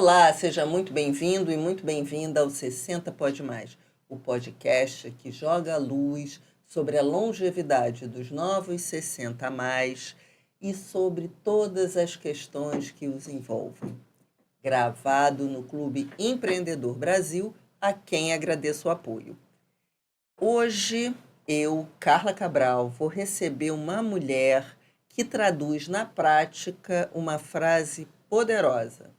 Olá, seja muito bem-vindo e muito bem-vinda ao 60 Pode Mais, o podcast que joga a luz sobre a longevidade dos novos 60 a mais e sobre todas as questões que os envolvem. Gravado no Clube Empreendedor Brasil, a quem agradeço o apoio. Hoje, eu, Carla Cabral, vou receber uma mulher que traduz na prática uma frase poderosa.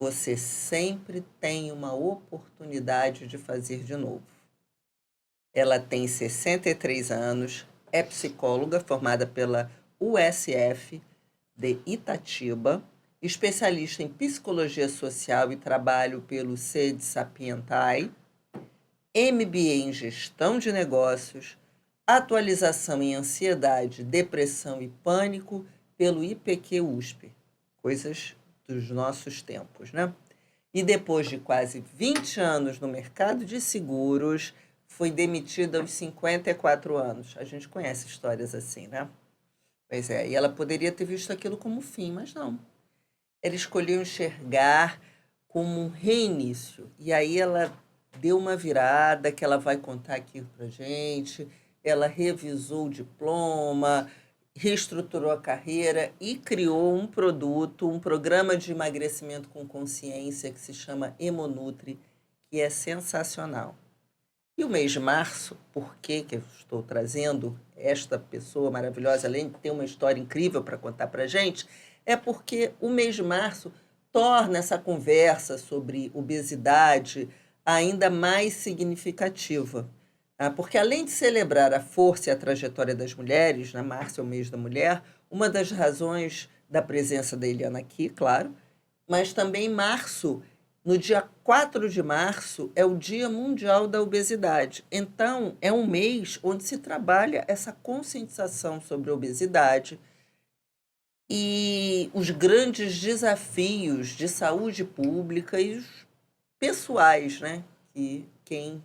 Você sempre tem uma oportunidade de fazer de novo. Ela tem 63 anos, é psicóloga formada pela USF de Itatiba, especialista em psicologia social e trabalho pelo CED Sapientai, MBA em gestão de negócios, atualização em ansiedade, depressão e pânico pelo IPQ USP. Coisas dos nossos tempos, né? E depois de quase 20 anos no mercado de seguros, foi demitida aos 54 anos. A gente conhece histórias assim, né? Pois é, e ela poderia ter visto aquilo como fim, mas não. Ela escolheu enxergar como um reinício. E aí ela deu uma virada que ela vai contar aqui pra gente. Ela revisou o diploma, reestruturou a carreira e criou um produto, um programa de emagrecimento com consciência que se chama Hemonutri, que é sensacional. E o mês de março, por que eu estou trazendo esta pessoa maravilhosa, além de ter uma história incrível para contar para a gente, é porque o mês de março torna essa conversa sobre obesidade ainda mais significativa. Porque além de celebrar a força e a trajetória das mulheres, na março é o mês da mulher, uma das razões da presença da Eliana aqui, claro, mas também março, no dia 4 de março, é o Dia Mundial da Obesidade. Então, é um mês onde se trabalha essa conscientização sobre a obesidade e os grandes desafios de saúde pública e os pessoais, né, que quem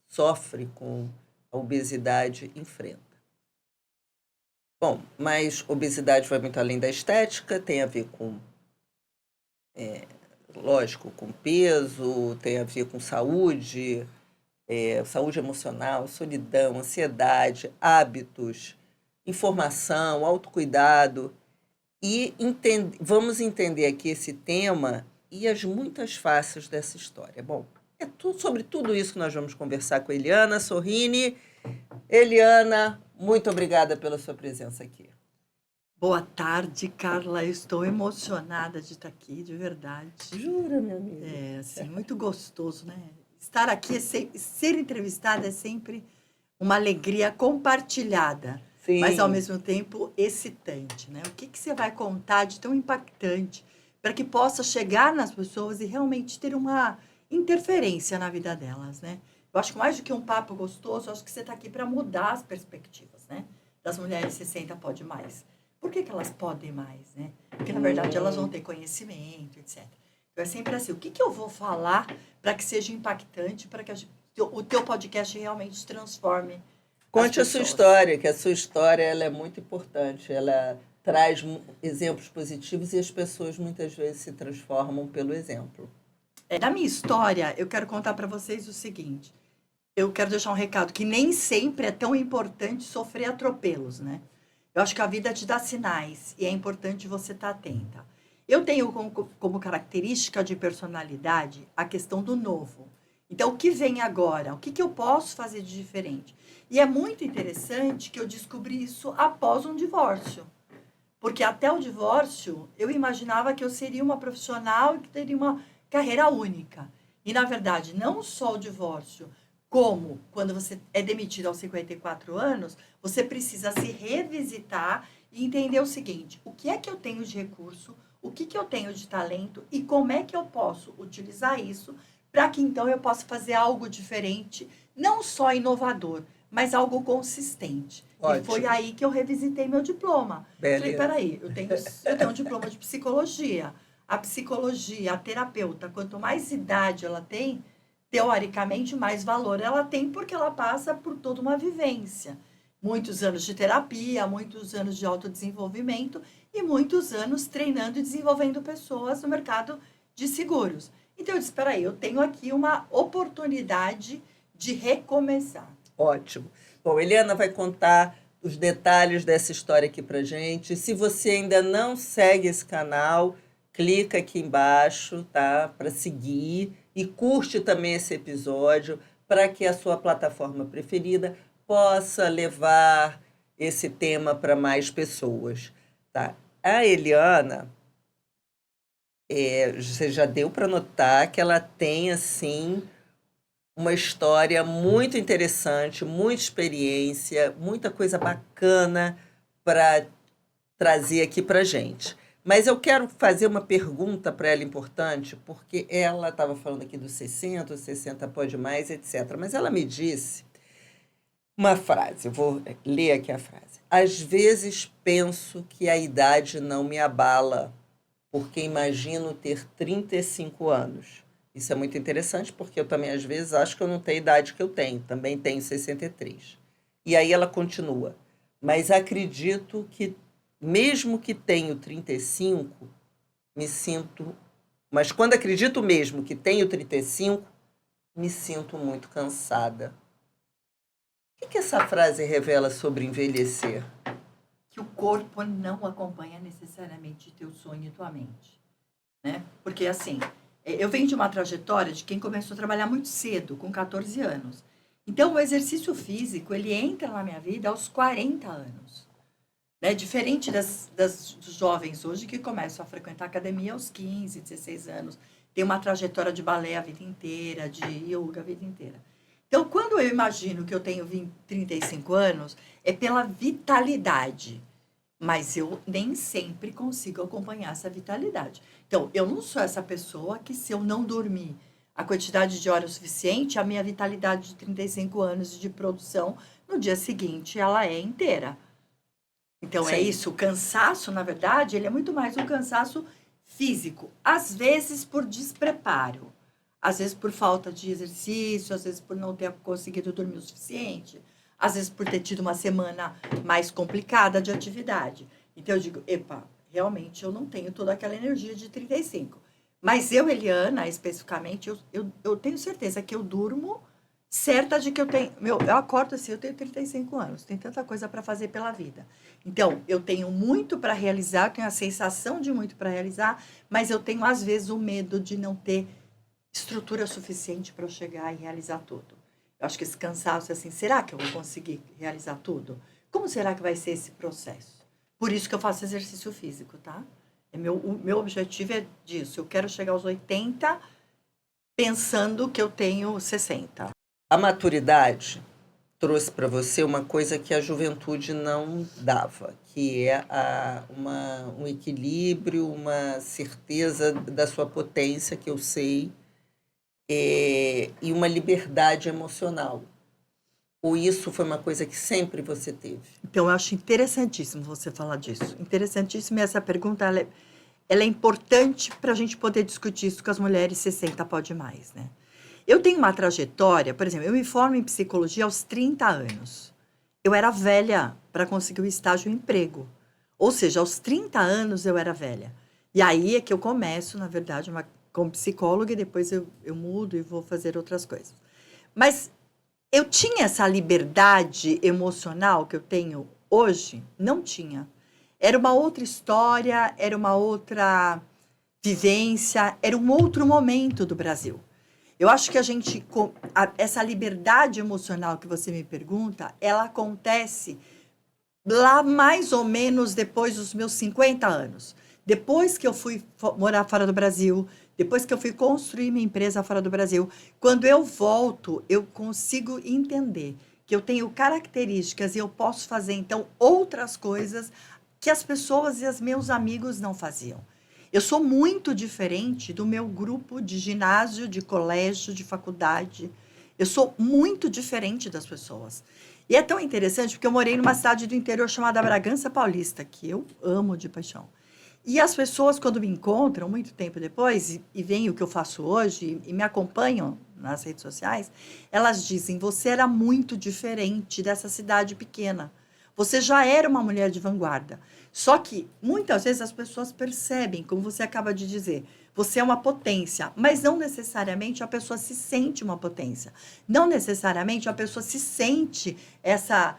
sofre com a obesidade enfrenta. Bom, mas obesidade vai muito além da estética, tem a ver com, lógico, com peso, tem a ver com saúde, saúde emocional, solidão, ansiedade, hábitos, informação, autocuidado. E vamos entender aqui esse tema e as muitas faces dessa história. Bom, é sobre tudo isso que nós vamos conversar com a Eliana Sorrini. Eliana, muito obrigada pela sua presença aqui. Boa tarde, Carla. Eu estou emocionada de estar aqui, de verdade. Jura, minha amiga? É, assim, muito gostoso, né? Estar aqui, ser entrevistada é sempre uma alegria compartilhada, Sim. Mas ao mesmo tempo excitante, né? O que você vai contar de tão impactante para que possa chegar nas pessoas e realmente ter uma interferência na vida delas, né? Eu acho que mais do que um papo gostoso, eu acho que você está aqui para mudar as perspectivas, né? Das mulheres 60 pode mais. Por que elas podem mais, né? Porque, na verdade, elas vão ter conhecimento, etc. Então, é sempre assim, o que eu vou falar para que seja impactante, para que o teu podcast realmente se transforme. Conte a sua história, que a sua história ela é muito importante. Ela traz exemplos positivos e as pessoas muitas vezes se transformam pelo exemplo. Da minha história, eu quero contar para vocês o seguinte. Eu quero deixar um recado que nem sempre é tão importante sofrer atropelos, né? Eu acho que a vida te dá sinais e é importante você estar atenta. Eu tenho como característica de personalidade a questão do novo. Então, o que vem agora? O que eu posso fazer de diferente? E é muito interessante que eu descobri isso após um divórcio. Porque até o divórcio, eu imaginava que eu seria uma profissional e que teria uma carreira única. E, na verdade, não só o divórcio, como quando você é demitido aos 54 anos, você precisa se revisitar e entender o seguinte: o que é que eu tenho de recurso, o que eu tenho de talento e como é que eu posso utilizar isso para que então eu possa fazer algo diferente, não só inovador, mas algo consistente. Ótimo. E foi aí que eu revisitei meu diploma. Beleza. Falei, peraí, eu tenho um diploma de psicologia. A psicologia, a terapeuta, quanto mais idade ela tem, teoricamente, mais valor ela tem, porque ela passa por toda uma vivência. Muitos anos de terapia, muitos anos de autodesenvolvimento e muitos anos treinando e desenvolvendo pessoas no mercado de seguros. Então, eu disse, espera aí, eu tenho aqui uma oportunidade de recomeçar. Ótimo. Bom, Eliana vai contar os detalhes dessa história aqui pra gente. Se você ainda não segue esse canal, clica aqui embaixo, tá? Para seguir e curte também esse episódio para que a sua plataforma preferida possa levar esse tema para mais pessoas, tá? A Eliana, você já deu para notar que ela tem, assim, uma história muito interessante, muita experiência, muita coisa bacana para trazer aqui para gente. Mas eu quero fazer uma pergunta para ela importante, porque ela estava falando aqui dos 60, os 60 pode mais, etc. Mas ela me disse uma frase, eu vou ler aqui a frase. Às vezes penso que a idade não me abala, porque imagino ter 35 anos. Isso é muito interessante, porque eu também, às vezes, acho que eu não tenho a idade que eu tenho. Também tenho 63. E aí ela continua. Mas acredito que, mesmo que tenho 35, me sinto... Mas quando acredito mesmo que tenho 35, me sinto muito cansada. O que essa frase revela sobre envelhecer? Que o corpo não acompanha necessariamente teu sonho e tua mente, né? Porque, assim, eu venho de uma trajetória de quem começou a trabalhar muito cedo, com 14 anos. Então, o exercício físico, ele entra na minha vida aos 40 anos. Né? Diferente dos jovens hoje que começam a frequentar a academia aos 15, 16 anos. Tem uma trajetória de balé a vida inteira, de yoga a vida inteira. Então, quando eu imagino que eu tenho 35 anos, é pela vitalidade. Mas eu nem sempre consigo acompanhar essa vitalidade. Então, eu não sou essa pessoa que, se eu não dormir a quantidade de horas suficiente, a minha vitalidade de 35 anos de produção, no dia seguinte, ela é inteira. Então, Sim. é isso. O cansaço, na verdade, ele é muito mais um cansaço físico. Às vezes, por despreparo. Às vezes, por falta de exercício. Às vezes, por não ter conseguido dormir o suficiente. Às vezes, por ter tido uma semana mais complicada de atividade. Então, eu digo, epa, realmente, eu não tenho toda aquela energia de 35. Mas eu, Eliana, especificamente, eu tenho certeza que eu durmo certa de que eu tenho... eu acordo assim, eu tenho 35 anos, tem tanta coisa para fazer pela vida. Então, eu tenho muito para realizar, eu tenho a sensação de muito para realizar, mas eu tenho, às vezes, o medo de não ter estrutura suficiente para eu chegar e realizar tudo. Eu acho que esse cansaço, assim, será que eu vou conseguir realizar tudo? Como será que vai ser esse processo? Por isso que eu faço exercício físico, tá? O meu objetivo é disso. Eu quero chegar aos 80 pensando que eu tenho 60. A maturidade trouxe para você uma coisa que a juventude não dava, que é um equilíbrio, uma certeza da sua potência, que eu sei, e uma liberdade emocional. Ou isso foi uma coisa que sempre você teve? Então, eu acho interessantíssimo você falar disso. Interessantíssimo, e essa pergunta ela é importante para a gente poder discutir isso com as mulheres 60 pode mais, né? Eu tenho uma trajetória, por exemplo, eu me formo em psicologia aos 30 anos. Eu era velha para conseguir o estágio e o emprego. Ou seja, aos 30 anos eu era velha. E aí é que eu começo, na verdade, como psicóloga, e depois eu mudo e vou fazer outras coisas. Mas eu tinha essa liberdade emocional que eu tenho hoje? Não tinha. Era uma outra história, era uma outra vivência, era um outro momento do Brasil. Eu acho que essa liberdade emocional que você me pergunta, ela acontece lá mais ou menos depois dos meus 50 anos. Depois que eu fui morar fora do Brasil, depois que eu fui construir minha empresa fora do Brasil, quando eu volto, eu consigo entender que eu tenho características e eu posso fazer, então, outras coisas que as pessoas e os meus amigos não faziam. Eu sou muito diferente do meu grupo de ginásio, de colégio, de faculdade. Eu sou muito diferente das pessoas. E é tão interessante porque eu morei numa cidade do interior chamada Bragança Paulista, que eu amo de paixão. E as pessoas, quando me encontram, muito tempo depois, e veem o que eu faço hoje, e me acompanham nas redes sociais, elas dizem, você era muito diferente dessa cidade pequena. Você já era uma mulher de vanguarda. Só que, muitas vezes, as pessoas percebem, como você acaba de dizer, você é uma potência, mas não necessariamente a pessoa se sente uma potência. Não necessariamente a pessoa se sente essa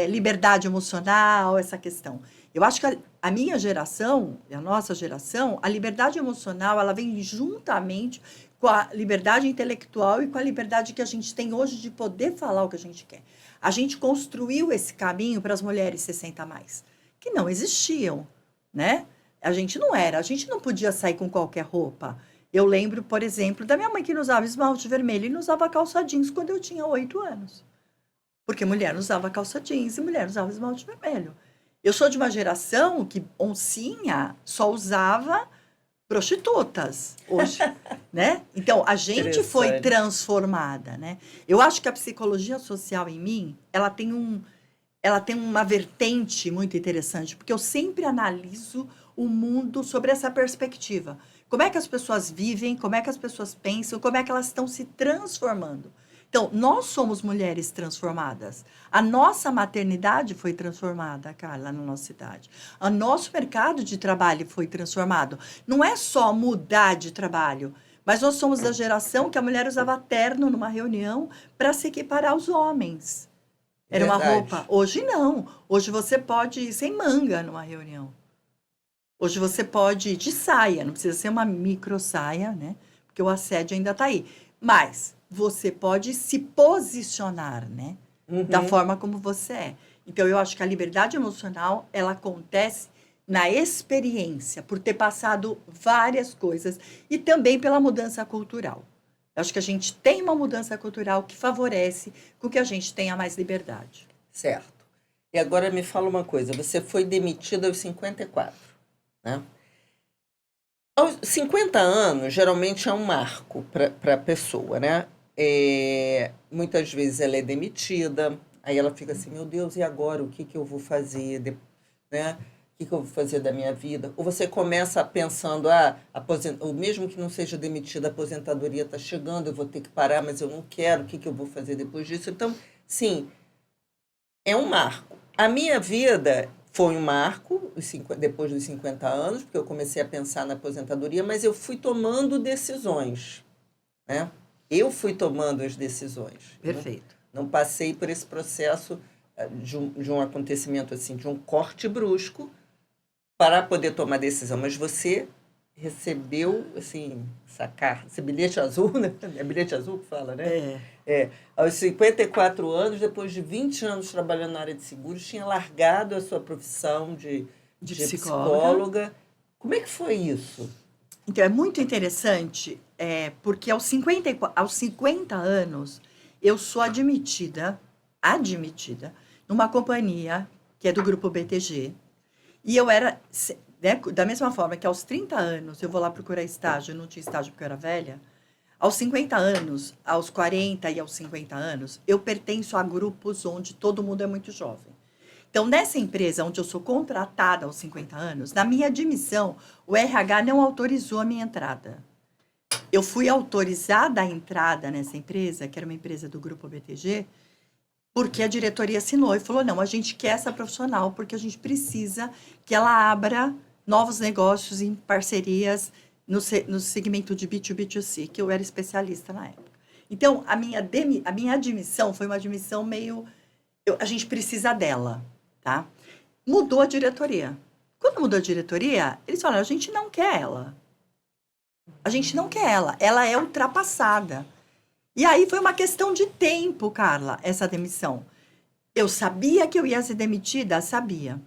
liberdade emocional, essa questão. Eu acho que a minha geração, a nossa geração, a liberdade emocional, ela vem juntamente com a liberdade intelectual e com a liberdade que a gente tem hoje de poder falar o que a gente quer. A gente construiu esse caminho para as mulheres 60 a mais, que não existiam, né? A gente não podia sair com qualquer roupa. Eu lembro, por exemplo, da minha mãe que não usava esmalte vermelho e não usava calça jeans quando eu tinha 8 anos. Porque mulher não usava calça jeans e mulher não usava esmalte vermelho. Eu sou de uma geração que oncinha só usava prostitutas hoje, né? Então, a gente foi transformada, né? Eu acho que a psicologia social em mim, ela tem uma vertente muito interessante, porque eu sempre analiso o mundo sobre essa perspectiva. Como é que as pessoas vivem, como é que as pessoas pensam, como é que elas estão se transformando. Então, nós somos mulheres transformadas. A nossa maternidade foi transformada, Carla, na nossa cidade. O nosso mercado de trabalho foi transformado. Não é só mudar de trabalho, mas nós somos da geração que a mulher usava terno numa reunião para se equiparar aos homens. Era uma roupa. Hoje não. Hoje você pode ir sem manga numa reunião. Hoje você pode ir de saia. Não precisa ser uma micro saia, né? Porque o assédio ainda está aí. Mas você pode se posicionar, né? Da forma como você é. Então, eu acho que a liberdade emocional, ela acontece na experiência, por ter passado várias coisas. E também pela mudança cultural. Eu acho que a gente tem uma mudança cultural que favorece com que a gente tenha mais liberdade. Certo. E agora me fala uma coisa. Você foi demitida aos 54, né? Aos 50 anos, geralmente é um marco para a pessoa, né? Muitas vezes ela é demitida, aí ela fica assim, meu Deus, e agora? O que eu vou fazer? Né? O que eu vou fazer da minha vida? Ou você começa pensando, ou mesmo que não seja demitida, a aposentadoria está chegando, eu vou ter que parar, mas eu não quero, o que eu vou fazer depois disso? Então, sim, é um marco. A minha vida foi um marco, depois dos 50 anos, porque eu comecei a pensar na aposentadoria, mas eu fui tomando decisões, né? Eu fui tomando as decisões. Perfeito. Não passei por esse processo de um acontecimento assim, de um corte brusco para poder tomar decisão. Mas você recebeu, assim, esse bilhete azul, né? É bilhete azul que fala, né? Aos 54 anos, depois de 20 anos trabalhando na área de seguros, tinha largado a sua profissão de psicóloga. Como é que foi isso? Então, é muito interessante, porque aos 50 anos, eu sou admitida numa companhia que é do Grupo BTG. E eu era, né, da mesma forma que aos 30 anos eu vou lá procurar estágio, eu não tinha estágio porque eu era velha. Aos 50 anos, aos 40 e aos 50 anos, eu pertenço a grupos onde todo mundo é muito jovem. Então, nessa empresa onde eu sou contratada aos 50 anos, na minha admissão, o RH não autorizou a minha entrada. Eu fui autorizada a entrada nessa empresa, que era uma empresa do Grupo BTG, porque a diretoria assinou e falou, não, a gente quer essa profissional, porque a gente precisa que ela abra novos negócios em parcerias no segmento de B2B2C, que eu era especialista na época. Então, a minha admissão foi uma admissão meio... a gente precisa dela, tá? Mudou a diretoria. Quando mudou a diretoria, eles falaram, a gente não quer ela. A gente não quer ela. Ela é ultrapassada. E aí foi uma questão de tempo, Carla, essa demissão. Eu sabia que eu ia ser demitida? Sabia.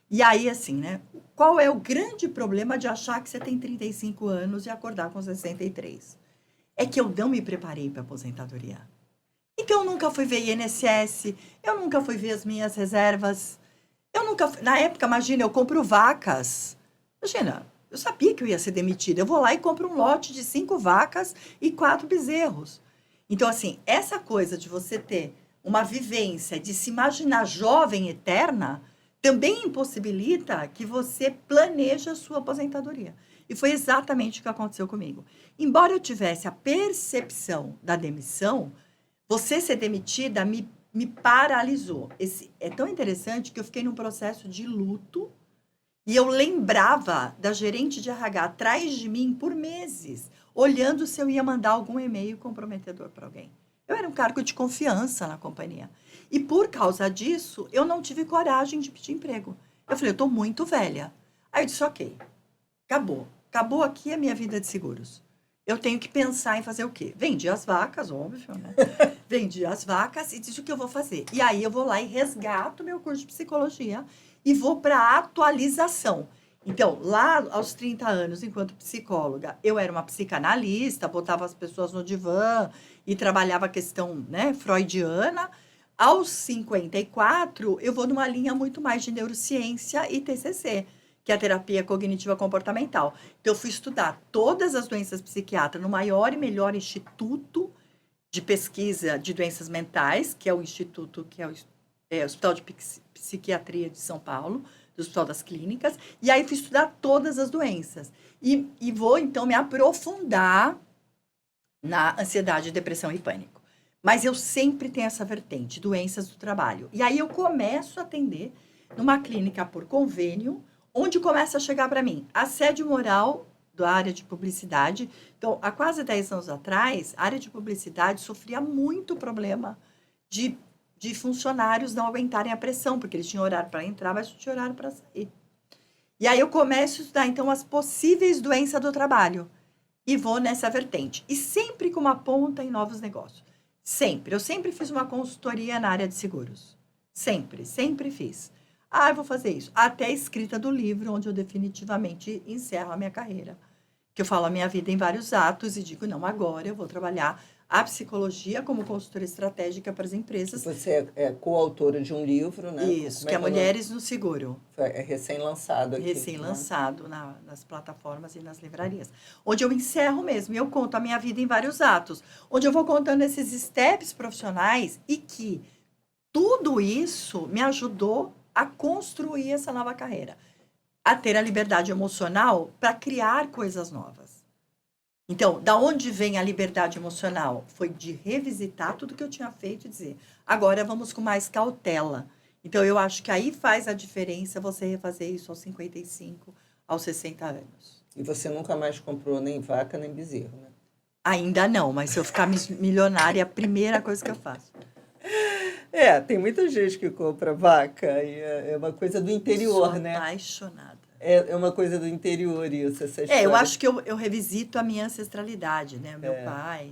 E aí, assim, né? Qual é o grande problema de achar que você tem 35 anos e acordar com 63? É que eu não me preparei para a aposentadoria. Então, eu nunca fui ver INSS, eu nunca fui ver as minhas reservas. Na época, imagina, eu compro vacas. Imagina, eu sabia que eu ia ser demitida. Eu vou lá e compro um lote de 5 vacas e 4 bezerros. Então, assim, essa coisa de você ter uma vivência, de se imaginar jovem eterna, também impossibilita que você planeje a sua aposentadoria. E foi exatamente o que aconteceu comigo. Embora eu tivesse a percepção da demissão, você ser demitida me paralisou. É tão interessante que eu fiquei num processo de luto E eu lembrava da gerente de RH atrás de mim por meses, olhando se eu ia mandar algum e-mail comprometedor para alguém. Eu era um cargo de confiança na companhia. E por causa disso, eu não tive coragem de pedir emprego. Eu falei, eu estou muito velha. Aí eu disse, ok, acabou. Acabou aqui a minha vida de seguros. Eu tenho que pensar em fazer o quê? Vendi as vacas, óbvio, né? Vendi as vacas e disse o que eu vou fazer. E aí eu vou lá e resgato meu curso de psicologia e vou para a atualização. Então, lá aos 30 anos, enquanto psicóloga, eu era uma psicanalista, botava as pessoas no divã e trabalhava a questão, né, freudiana. Aos 54, eu vou numa linha muito mais de neurociência e TCC, que é a terapia cognitiva comportamental. Então, eu fui estudar todas as doenças psiquiátricas no maior e melhor instituto de pesquisa de doenças mentais, que é o instituto, que é o Hospital de Psiquiatria de São Paulo, do Hospital das Clínicas, e aí fui estudar todas as doenças. E vou, então, me aprofundar na ansiedade, depressão e pânico. Mas eu sempre tenho essa vertente, doenças do trabalho. E aí eu começo a atender numa clínica por convênio, onde começa a chegar para mim assédio moral da área de publicidade. Então, há quase 10 anos atrás, a área de publicidade sofria muito problema de funcionários não aguentarem a pressão, porque eles tinham horário para entrar, mas não tinham horário para sair. E aí eu começo a estudar, então, as possíveis doenças do trabalho. E vou nessa vertente. E sempre com uma ponta em novos negócios. Sempre. Eu sempre fiz uma consultoria na área de seguros. Sempre, sempre fiz. Ah, eu vou fazer isso. Até a escrita do livro, onde eu definitivamente encerro a minha carreira. Que eu falo a minha vida em vários atos e digo, não, agora eu vou trabalhar a psicologia como consultora estratégica para as empresas. Você é coautora de um livro, né? Isso, que é Mulheres no Seguro. É recém-lançado aqui. Recém-lançado, né? Nas plataformas e nas livrarias. Onde eu encerro mesmo, e eu conto a minha vida em vários atos. Onde eu vou contando esses steps profissionais e que tudo isso me ajudou a construir essa nova carreira. A ter a liberdade emocional para criar coisas novas. Então, da onde vem a liberdade emocional? Foi de revisitar tudo que eu tinha feito e dizer, agora vamos com mais cautela. Então, eu acho que aí faz a diferença você refazer isso aos 55, aos 60 anos. E você nunca mais comprou nem vaca, nem bezerro, né? Ainda não, mas se eu ficar milionária, é a primeira coisa que eu faço. Tem muita gente que compra vaca, e é uma coisa do interior, Sou né? apaixonada. É uma coisa do interior isso, essa história. Eu acho que eu revisito a minha ancestralidade, né? O meu pai.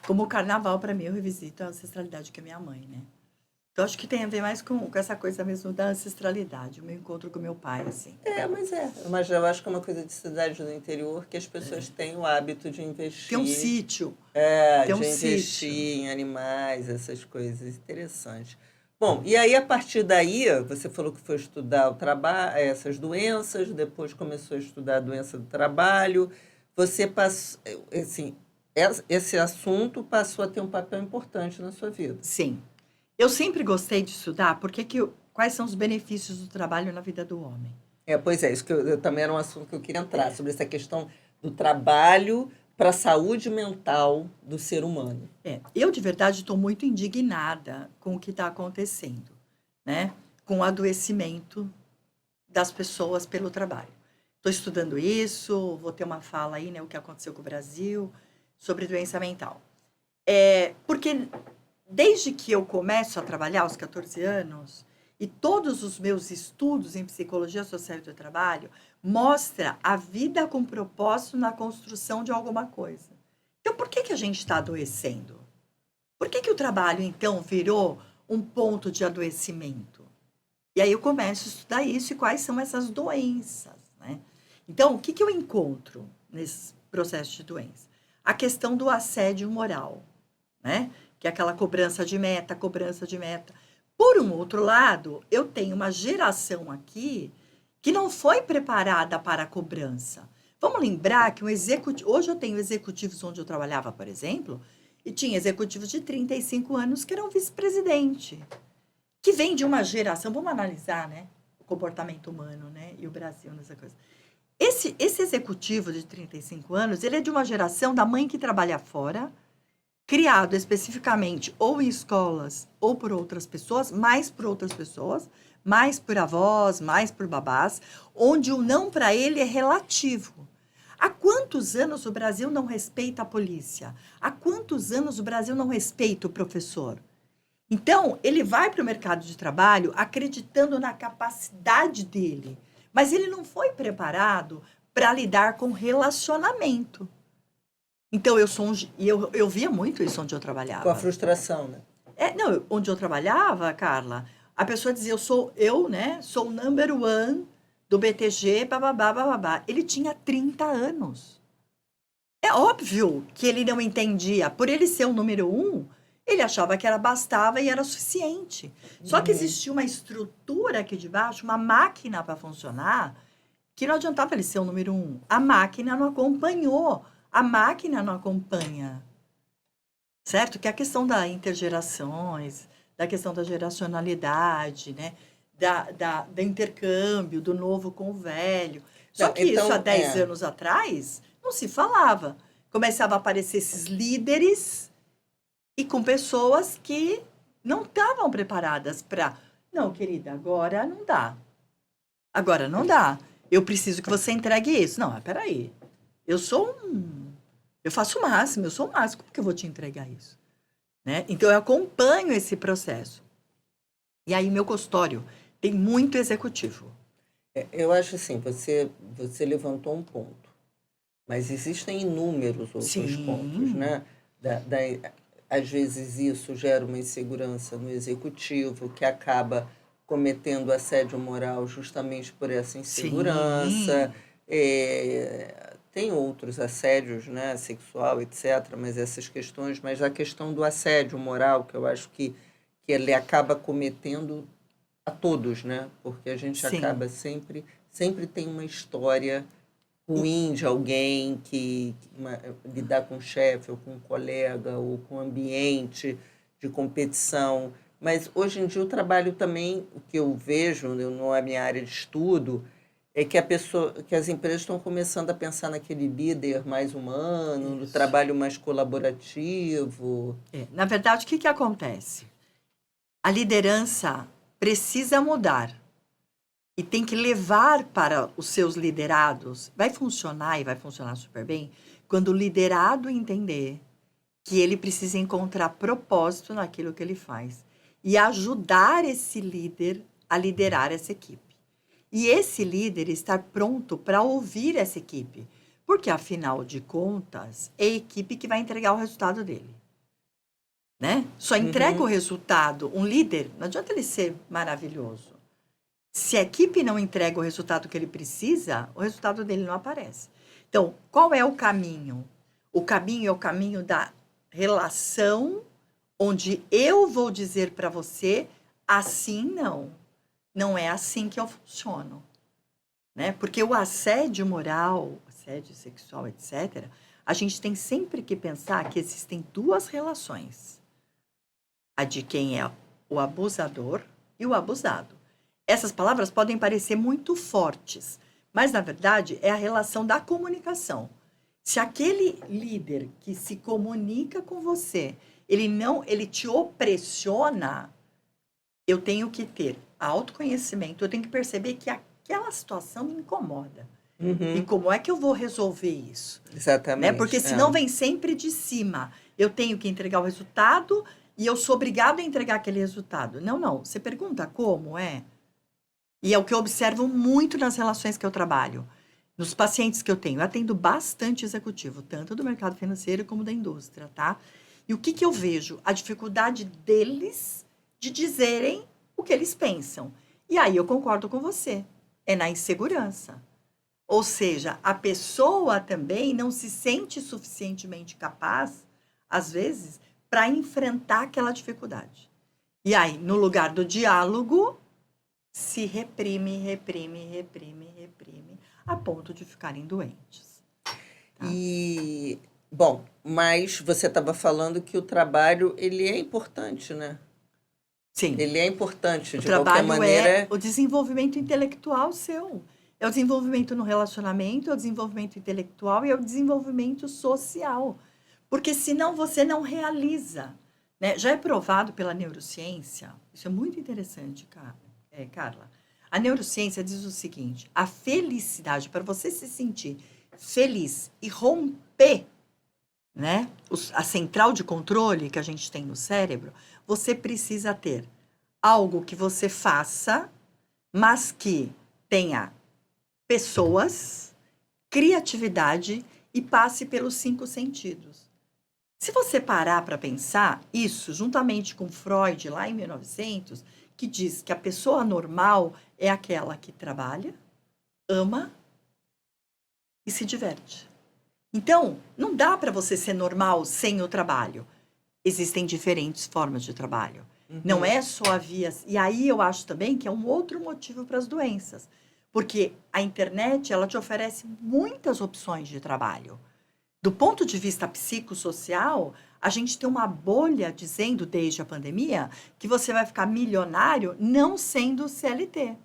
Como o carnaval, para mim, eu revisito a ancestralidade que é minha mãe, né? Então, acho que tem a ver mais com essa coisa mesmo da ancestralidade, o meu encontro com meu pai, assim. Mas eu acho que é uma coisa de cidade do interior que as pessoas têm o hábito de investir. Tem um sítio. De investir em animais, essas coisas. Interessante. Bom, e aí, a partir daí, você falou que foi estudar o trabalho, essas doenças, depois começou a estudar a doença do trabalho. Você passou, assim, esse assunto passou a ter um papel importante na sua vida. Sim. Eu sempre gostei de estudar quais são os benefícios do trabalho na vida do homem. Pois é, isso que eu também era um assunto que eu queria entrar, sobre essa questão do trabalho para a saúde mental do ser humano. Eu, de verdade, estou muito indignada com o que está acontecendo, né? Com o adoecimento das pessoas pelo trabalho. Estou estudando isso, vou ter uma fala aí, né? O que aconteceu com o Brasil, sobre doença mental. Porque desde que eu começo a trabalhar aos 14 anos, e todos os meus estudos em psicologia social e do trabalho mostra a vida com propósito na construção de alguma coisa. Então, por que a gente está adoecendo? Por que o trabalho, então, virou um ponto de adoecimento? E aí eu começo a estudar isso e quais são essas doenças, né? Então, o que eu encontro nesse processo de doença? A questão do assédio moral, né? Que é aquela cobrança de meta. Por um outro lado, eu tenho uma geração aqui que não foi preparada para a cobrança. Vamos lembrar que hoje eu tenho executivos onde eu trabalhava, por exemplo, e tinha executivos de 35 anos que eram vice-presidente, que vem de uma geração, vamos analisar, né, o comportamento humano, né, e o Brasil nessa coisa. Esse executivo de 35 anos, ele é de uma geração da mãe que trabalha fora, criado especificamente ou em escolas ou por outras pessoas, mais por outras pessoas, mais por avós, mais por babás, onde o não para ele é relativo. Há quantos anos o Brasil não respeita a polícia? Há quantos anos o Brasil não respeita o professor? Então, ele vai para o mercado de trabalho acreditando na capacidade dele, mas ele não foi preparado para lidar com relacionamento. Então, eu via muito isso onde eu trabalhava. Com a frustração, né? Não, onde eu trabalhava, Carla, a pessoa dizia, sou o number one do BTG, bababá, bababá. Ele tinha 30 anos. É óbvio que ele não entendia. Por ele ser o número 1, ele achava que bastava e era suficiente. Só que existia uma estrutura aqui de baixo, uma máquina para funcionar, que não adiantava ele ser o número 1. A máquina não acompanhou. A máquina não acompanha. Certo? Que é a questão da intergerações, da questão da geracionalidade, né? Do intercâmbio, do novo com o velho. Só que Então, isso há 10 anos atrás não se falava. Começava a aparecer esses líderes e com pessoas que não estavam preparadas para... Não, querida, agora não dá. Agora não dá. Eu preciso que você entregue isso. Não, peraí. Eu faço o máximo, eu sou o máximo. Como que eu vou te entregar isso? Né? Então, eu acompanho esse processo. E aí, meu consultório tem muito executivo. Eu acho assim, você levantou um ponto, mas existem inúmeros outros pontos, né? Às vezes isso gera uma insegurança no executivo, que acaba cometendo assédio moral justamente por essa insegurança. Tem outros assédios, né, sexual, etc., mas essas questões, mas a questão do assédio moral, que eu acho que ele acaba cometendo a todos, né? Porque a gente acaba sempre tem uma história ruim de alguém que lidar com o chefe, ou com um colega, ou com o ambiente de competição. Mas hoje em dia o trabalho também, o que eu vejo na minha área de estudo, é que as empresas estão começando a pensar naquele líder mais humano, no trabalho mais colaborativo. Na verdade, o que acontece? A liderança precisa mudar e tem que levar para os seus liderados. Vai funcionar e vai funcionar super bem quando o liderado entender que ele precisa encontrar propósito naquilo que ele faz e ajudar esse líder a liderar essa equipe. E esse líder estar pronto para ouvir essa equipe, porque, afinal de contas, é a equipe que vai entregar o resultado dele. Né? Só entrega o resultado. Um líder, não adianta ele ser maravilhoso. Se a equipe não entrega o resultado que ele precisa, o resultado dele não aparece. Então, qual é o caminho? O caminho é o caminho da relação, onde eu vou dizer para você, assim não. Não é assim que eu funciono. Né? Porque o assédio moral, assédio sexual, etc., a gente tem sempre que pensar que existem duas relações. A de quem é o abusador e o abusado. Essas palavras podem parecer muito fortes, mas, na verdade, é a relação da comunicação. Se aquele líder que se comunica com você, ele te opressiona, eu tenho que ter autoconhecimento, eu tenho que perceber que aquela situação me incomoda. E como é que eu vou resolver isso? Exatamente. Né? Porque senão vem sempre de cima. Eu tenho que entregar o resultado e eu sou obrigado a entregar aquele resultado. Não. Você pergunta como é? E é o que eu observo muito nas relações que eu trabalho. Nos pacientes que eu tenho. Eu atendo bastante executivo, tanto do mercado financeiro como da indústria, tá? E o que eu vejo? A dificuldade deles de dizerem o que eles pensam. E aí eu concordo com você. É na insegurança. Ou seja, a pessoa também não se sente suficientemente capaz, às vezes, para enfrentar aquela dificuldade. E aí, no lugar do diálogo, se reprime, a ponto de ficarem doentes. Tá? E, bom, mas você estava falando que o trabalho, ele é importante, né? Sim. Ele é importante, de qualquer maneira. É o desenvolvimento intelectual seu. É o desenvolvimento no relacionamento, é o desenvolvimento intelectual e é o desenvolvimento social. Porque senão você não realiza, né? Já é provado pela neurociência, isso é muito interessante, Carla. A neurociência diz o seguinte, a felicidade, para você se sentir feliz e romper, né, a central de controle que a gente tem no cérebro, você precisa ter algo que você faça, mas que tenha pessoas, criatividade e passe pelos 5 sentidos. Se você parar para pensar isso, juntamente com Freud, lá em 1900, que diz que a pessoa normal é aquela que trabalha, ama e se diverte. Então, não dá para você ser normal sem o trabalho. Existem diferentes formas de trabalho. Não é só a via... E aí eu acho também que é um outro motivo para as doenças. Porque a internet, ela te oferece muitas opções de trabalho. Do ponto de vista psicossocial, a gente tem uma bolha dizendo, desde a pandemia, que você vai ficar milionário não sendo CLT.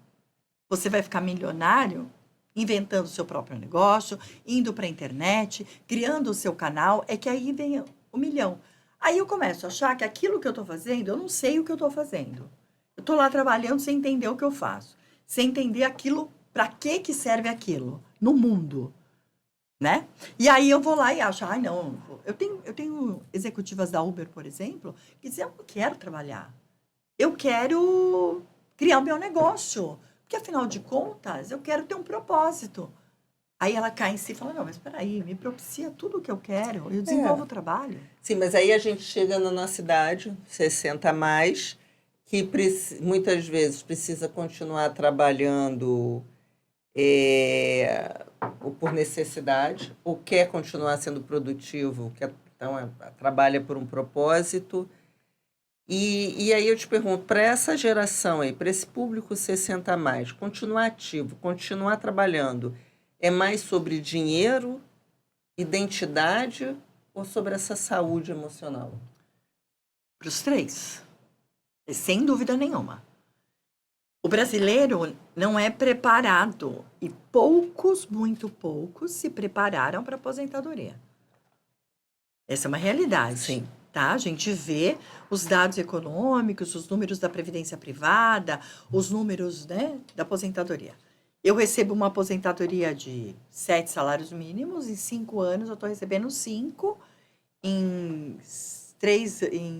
Você vai ficar milionário inventando o seu próprio negócio, indo para a internet, criando o seu canal, é que aí vem o milhão. Aí eu começo a achar que aquilo que eu estou fazendo, eu não sei o que eu estou fazendo. Eu estou lá trabalhando sem entender o que eu faço, sem entender aquilo, para que serve aquilo no mundo. Né? E aí eu vou lá e acho, não, eu tenho executivas da Uber, por exemplo, que dizem, eu não quero trabalhar. Eu quero criar o meu negócio. Porque, afinal de contas, eu quero ter um propósito. Aí ela cai em si e fala, não, mas espera aí, me propicia tudo o que eu quero, eu desenvolvo o trabalho. Sim, mas aí a gente chega na nossa idade, 60 a mais, que muitas vezes precisa continuar trabalhando ou por necessidade, ou quer continuar sendo produtivo, então trabalha por um propósito. E aí eu te pergunto, para essa geração aí, para esse público 60 a mais, continuar ativo, continuar trabalhando, é mais sobre dinheiro, identidade ou sobre essa saúde emocional? Para os 3, sem dúvida nenhuma. O brasileiro não é preparado e poucos, muito poucos, se prepararam para a aposentadoria. Essa é uma realidade. Sim. Tá? A gente vê os dados econômicos, os números da previdência privada, os números, né, da aposentadoria. Eu recebo uma aposentadoria de 7 salários mínimos, em 5 anos eu estou recebendo 5, em